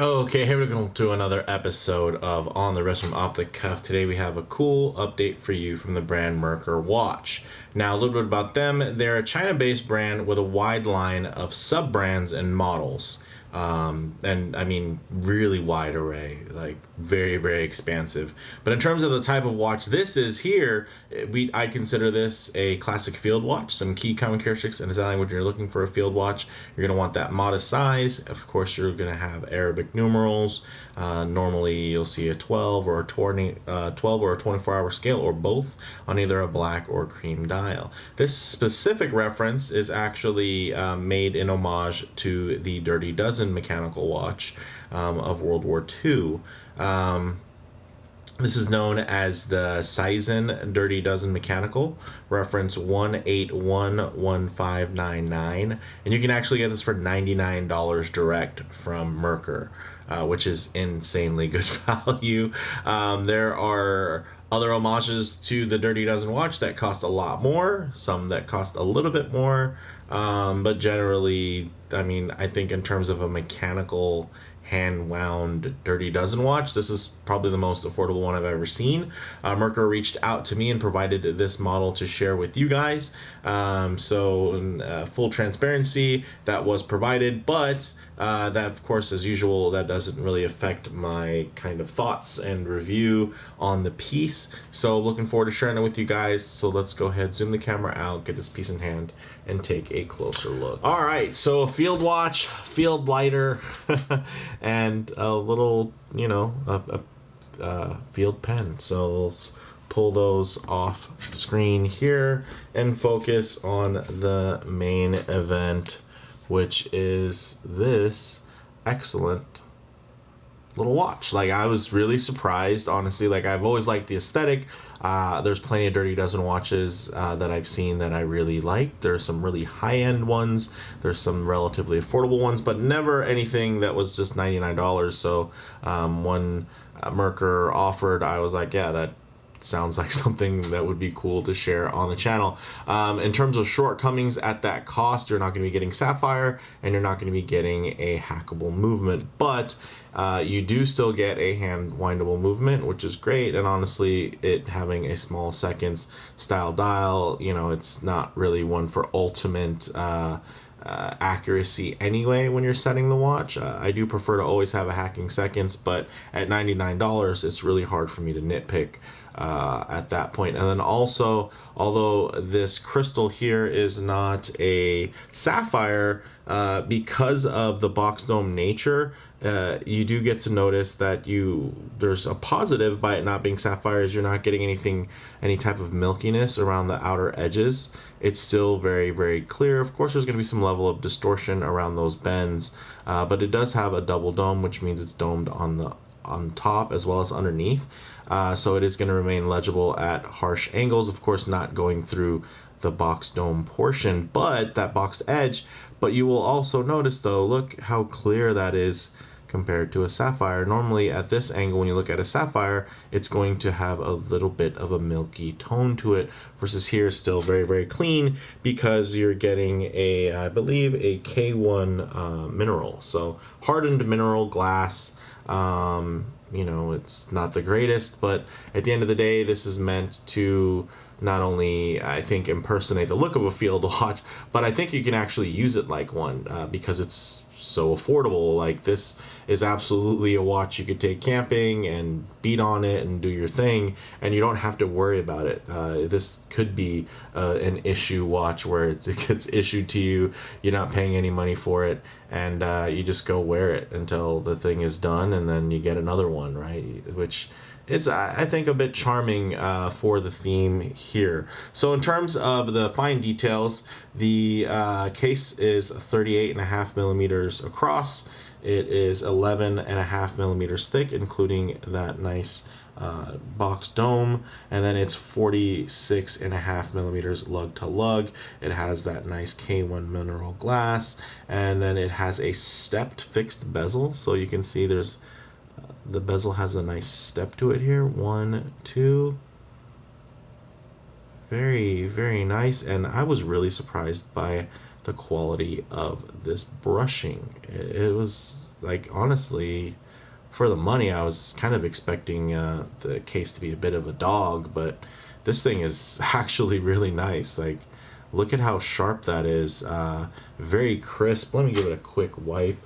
Okay, here we go to another episode of On the Wrist from Off the Cuff. Today we have a cool update for you from the brand Merkur watch. Now, a little bit about them. They're a China-based brand with a wide line of sub-brands and models. And I mean, really wide array, like very, very expansive. But in terms of the type of watch this is here, I'd consider this a classic field watch. Some key common characteristics and design when you're looking for a field watch. You're going to want that modest size. Of course, you're going to have Arabic numerals. Normally, you'll see a 12 or a 12 or a 24-hour scale, or both, on either a black or cream dial. This specific reference is actually made in homage to the Dirty Dozen mechanical watch of World War II. This is known as the Seizenn Dirty Dozen Mechanical, reference 1811599, and you can actually get this for $99 direct from Merkur, which is insanely good value. There are other homages to the Dirty Dozen watch that cost a lot more, some that cost a little bit more, but generally, I mean, I think in terms of a mechanical hand-wound Dirty Dozen watch, this is probably the most affordable one I've ever seen. Merkur reached out to me and provided this model to share with you guys. So full transparency, that was provided, but that, of course, as usual, that doesn't really affect my kind of thoughts and review on the piece. So looking forward to sharing it with you guys. So let's go ahead, zoom the camera out, get this piece in hand, and take a closer look. All right, so a field watch, field lighter, and a little, you know, a field pen. So let's pull those off screen here and focus on the main event, which is this excellent little watch. Like, I was really surprised, honestly. Like, I've always liked the aesthetic. There's plenty of Dirty Dozen watches that I've seen that I really like. There's some really high-end ones. There's some relatively affordable ones, but never anything that was just $99. So when Merkur offered, I was like, yeah, that sounds like something that would be cool to share on the channel. In terms of shortcomings at that cost, you're not going to be getting sapphire, and you're not going to be getting a hackable movement, but you do still get a hand windable movement, which is great. And honestly, it having a small seconds style dial, you know, it's not really one for ultimate accuracy anyway when you're setting the watch. I do prefer to always have a hacking seconds, but at $99 it's really hard for me to nitpick at that point. And then also, although this crystal here is not a sapphire, because of the box dome nature, you do get to notice that there's a positive by it not being sapphire, is you're not getting any type of milkiness around the outer edges. It's still very, very clear. Of course, there's going to be some level of distortion around those bends, but it does have a double dome, which means it's domed on top as well as underneath. So it is going to remain legible at harsh angles, of course not going through the box dome portion, but that boxed edge. But you will also notice, though, look how clear that is compared to a sapphire. Normally at this angle, when you look at a sapphire, it's going to have a little bit of a milky tone to it, versus here still very, very clean, because you're getting I believe a K1 mineral, so hardened mineral glass. You know, it's not the greatest, but at the end of the day, this is meant to not only, I think, impersonate the look of a field watch, but I think you can actually use it like one, because it's so affordable. Like, this is absolutely a watch you could take camping and beat on it and do your thing, and you don't have to worry about it. This could be an issue watch where it gets issued to you, you're not paying any money for it, and you just go wear it until the thing is done, and then you get another one, right? Which is, I think, a bit charming for the theme here. So in terms of the fine details, the case is 38.5 millimeters across. It is 11.5 millimeters thick, including that nice box dome, and then it's 46.5 millimeters lug to lug. It has that nice K1 mineral glass, and then it has a stepped fixed bezel, so you can see there's the bezel has a nice step to it here. 1, 2. Very, very nice. And I was really surprised by the quality of this brushing. It was like, honestly, for the money, I was kind of expecting the case to be a bit of a dog, but this thing is actually really nice. Like, look at how sharp that is. Very crisp. Let me give it a quick wipe.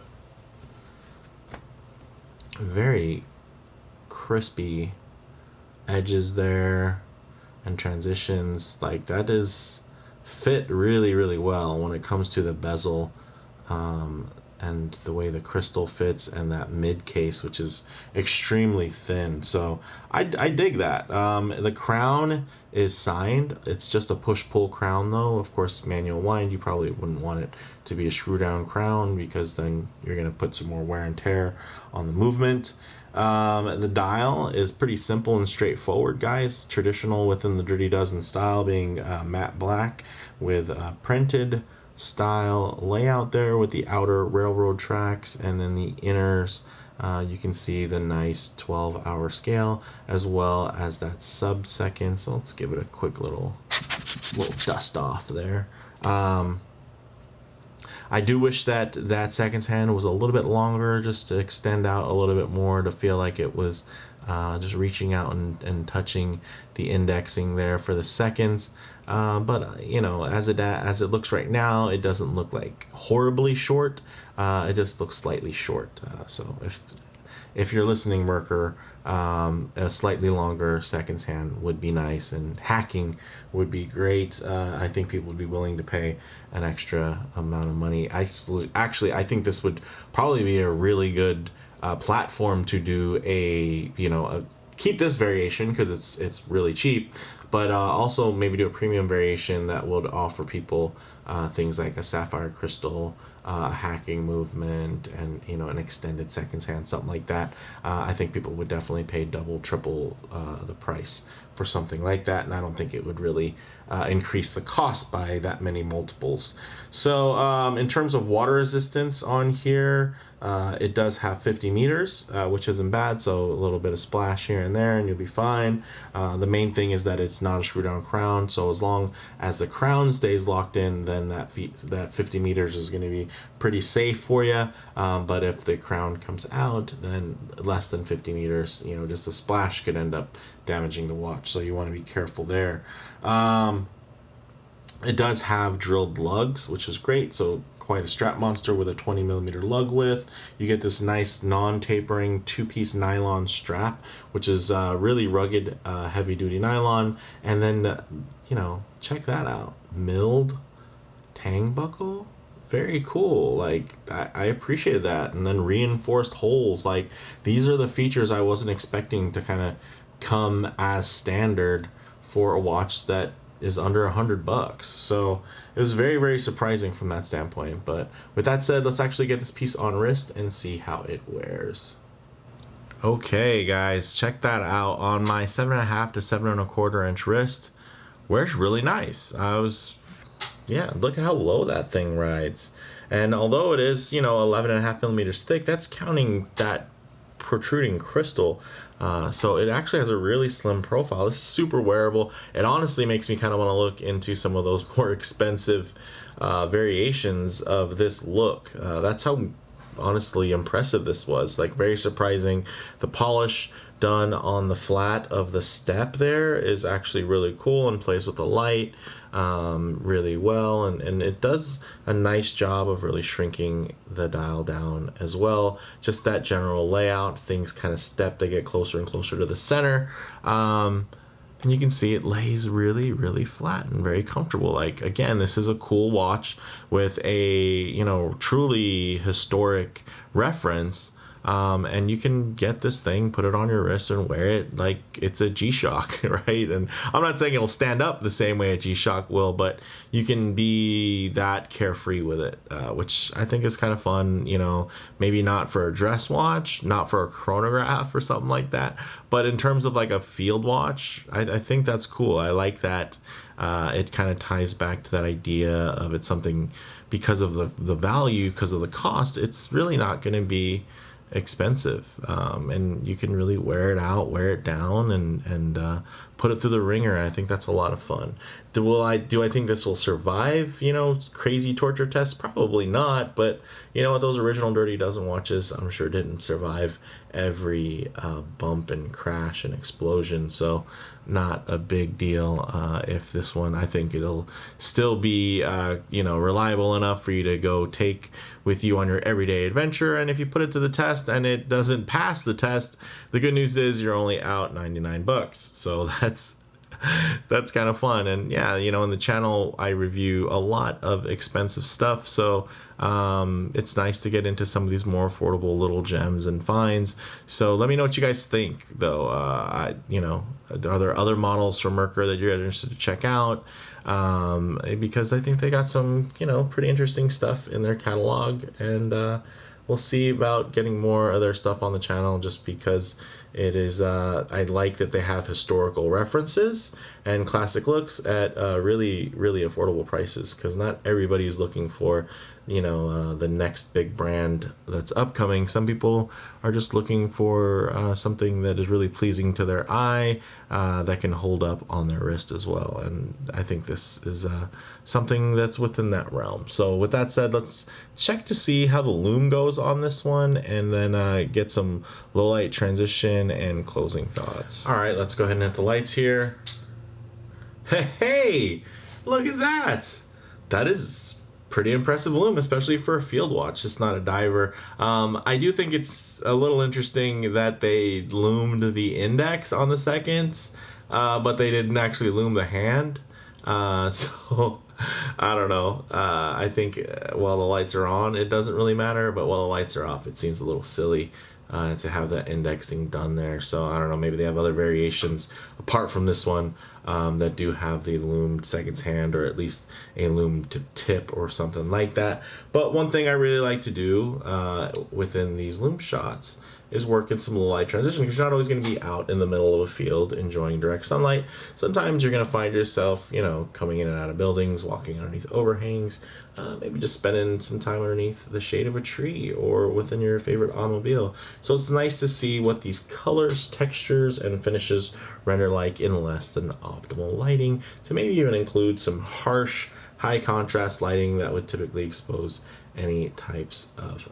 Very crispy edges there and transitions. Like, that is fit really, really well when it comes to the bezel. And the way the crystal fits, and that mid case, which is extremely thin. So I dig that. The crown is signed. It's just a push-pull crown, though. Of course, manual wind, you probably wouldn't want it to be a screw-down crown, because then you're going to put some more wear and tear on the movement. The dial is pretty simple and straightforward, guys. Traditional within the Dirty Dozen style, being matte black with printed style layout there, with the outer railroad tracks, and then the inners, you can see the nice 12-hour scale, as well as that sub-second. So let's give it a quick little dust off there. I do wish that seconds hand was a little bit longer, just to extend out a little bit more, to feel like it was just reaching out and touching the indexing there for the seconds. But you know, as it looks right now, it doesn't look like horribly short. It just looks slightly short. So if you're listening, Merkur, a slightly longer seconds hand would be nice, and hacking would be great. I think people would be willing to pay an extra amount of money. Actually, I think this would probably be a really good platform to do keep this variation, because it's really cheap, but also maybe do a premium variation that would offer people things like a sapphire crystal, hacking movement, and an extended seconds hand, something like that. I think people would definitely pay double, triple the price for something like that, and I don't think it would really increase the cost by that many multiples. So in terms of water resistance on here, it does have 50 meters, which isn't bad. So a little bit of splash here and there, and you'll be fine. The main thing is that it's not a screw down crown, so as long as the crown stays locked in, then that 50 meters is going to be pretty safe for you. But if the crown comes out, then less than 50 meters, just a splash could end up damaging the watch, so you want to be careful there. It does have drilled lugs, which is great. So quite a strap monster with a 20 millimeter lug width. You get this nice non-tapering two-piece nylon strap, which is really rugged, heavy-duty nylon. And then, check that out. Milled tang buckle. Very cool. Like, I appreciated that. And then reinforced holes. Like, these are the features I wasn't expecting to kind of come as standard for a watch that is under $100. So it was very, very surprising from that standpoint. But with that said, let's actually get this piece on wrist and see how it wears. Okay, guys, check that out. On my 7.5 to 7.25 inch wrist, wears really nice. Look at how low that thing rides. And although it is, 11.5 millimeters thick, that's counting that protruding crystal. So it actually has a really slim profile. This is super wearable. It honestly makes me kind of want to look into some of those more expensive variations of this look. That's how honestly impressive this was. Like, very surprising. The polish done on the flat of the step there is actually really cool and plays with the light really well, and it does a nice job of really shrinking the dial down as well. Just that general layout, things kind of step, they get closer and closer to the center, and you can see it lays really, really flat and very comfortable. Like, again, this is a cool watch with a truly historic reference. And you can get this thing, put it on your wrist, and wear it like it's a G-Shock, right? And I'm not saying it'll stand up the same way a G-Shock will, but you can be that carefree with it, which I think is kind of fun. Maybe not for a dress watch, not for a chronograph or something like that, but in terms of like a field watch, I think that's cool. I like that. It kind of ties back to that idea of it's something, because of the value, because of the cost, it's really not going to be expensive, and you can really wear it out, wear it down, and put it through the ringer. I think that's a lot of fun. Do I think this will survive, crazy torture tests? Probably not, but what, those original Dirty Dozen watches, I'm sure didn't survive every bump and crash and explosion, so not a big deal. If this one, I think it'll still be reliable enough for you to go take with you on your everyday adventure. And if you put it to the test and it doesn't pass the test, the good news is you're only out $99. So that's kind of fun. And yeah, in the channel I review a lot of expensive stuff, so it's nice to get into some of these more affordable little gems and finds. So let me know what you guys think, though. Are there other models from Merkur that you're interested to check out? Because I think they got some pretty interesting stuff in their catalog, and we'll see about getting more of their stuff on the channel, just because it is I like that they have historical references and classic looks at really, really affordable prices, because not everybody is looking for the next big brand that's upcoming. Some people are just looking for something that is really pleasing to their eye, that can hold up on their wrist as well. And I think this is something that's within that realm. So with that said, let's check to see how the Lume goes on this one, and then get some low light transition and closing thoughts. All right, let's go ahead and hit the lights here. Hey, look at that. That is pretty impressive Lume, especially for a field watch. It's not a diver. I do think it's a little interesting that they loomed the index on the seconds, but they didn't actually loom the hand. So I don't know. I think while the lights are on, it doesn't really matter, but while the lights are off, it seems a little silly to have that indexing done there. So I don't know, maybe they have other variations apart from this one that do have the loomed seconds hand, or at least a loomed tip or something like that. But one thing I really like to do within these Lume shots is work in some low light transition, because you're not always going to be out in the middle of a field enjoying direct sunlight. Sometimes you're going to find yourself, coming in and out of buildings, walking underneath overhangs, maybe just spending some time underneath the shade of a tree or within your favorite automobile. So it's nice to see what these colors, textures, and finishes render like in less than optimal lighting, to maybe even include some harsh, high contrast lighting that would typically expose any types of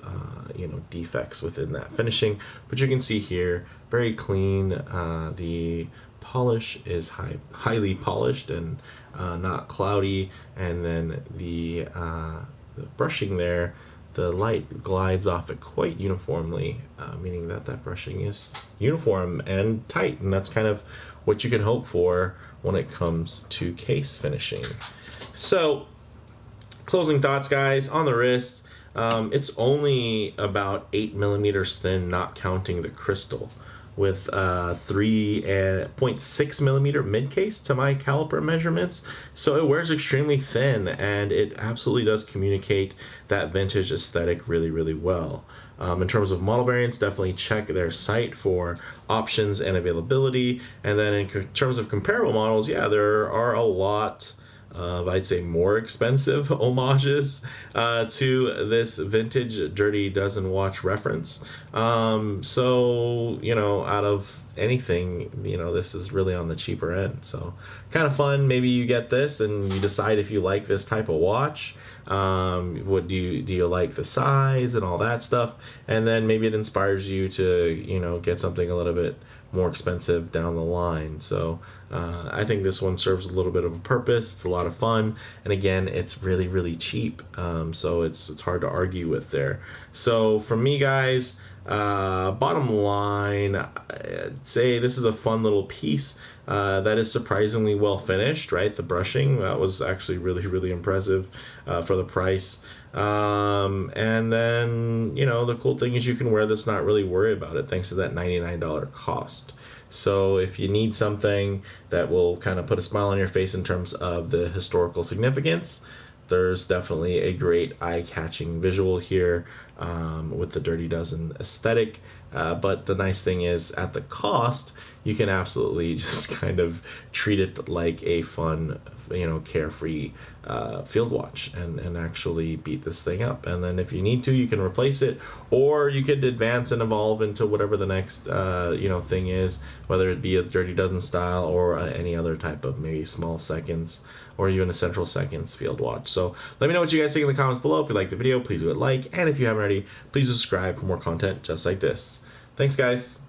defects within that finishing. But you can see here, very clean. The polish is highly polished and not cloudy, and then the brushing there, the light glides off it quite uniformly, meaning that brushing is uniform and tight, and that's kind of what you can hope for when it comes to case finishing. So closing thoughts, guys, on the wrist. It's only about 8 millimeters thin, not counting the crystal, with 3.6 millimeter mid case to my caliper measurements. So it wears extremely thin, and it absolutely does communicate that vintage aesthetic really, really well. In terms of model variants, definitely check their site for options and availability. And then in terms of comparable models, yeah, there are a lot of, I'd say, more expensive homages to this vintage Dirty Dozen watch reference. So, out of anything, this is really on the cheaper end. So kind of fun. Maybe you get this and you decide if you like this type of watch. What do you like the size and all that stuff, and then maybe it inspires you to get something a little bit more expensive down the line. So I think this one serves a little bit of a purpose. It's a lot of fun, and again, it's really, really cheap, so it's hard to argue with there. So for me, guys, bottom line, I'd say this is a fun little piece that is surprisingly well finished, right? The brushing, that was actually really, really impressive for the price. And then, the cool thing is you can wear this, not really worry about it, thanks to that $99 cost. So if you need something that will kind of put a smile on your face in terms of the historical significance, there's definitely a great eye-catching visual here with the Dirty Dozen aesthetic. But the nice thing is, at the cost, you can absolutely just kind of treat it like a fun, carefree field watch, and actually beat this thing up. And then if you need to, you can replace it, or you could advance and evolve into whatever the next thing is, whether it be a Dirty Dozen style or any other type of maybe small seconds or even a central seconds field watch. So let me know what you guys think in the comments below. If you liked the video, please do a like, and if you haven't already, please subscribe for more content just like this. Thanks, guys.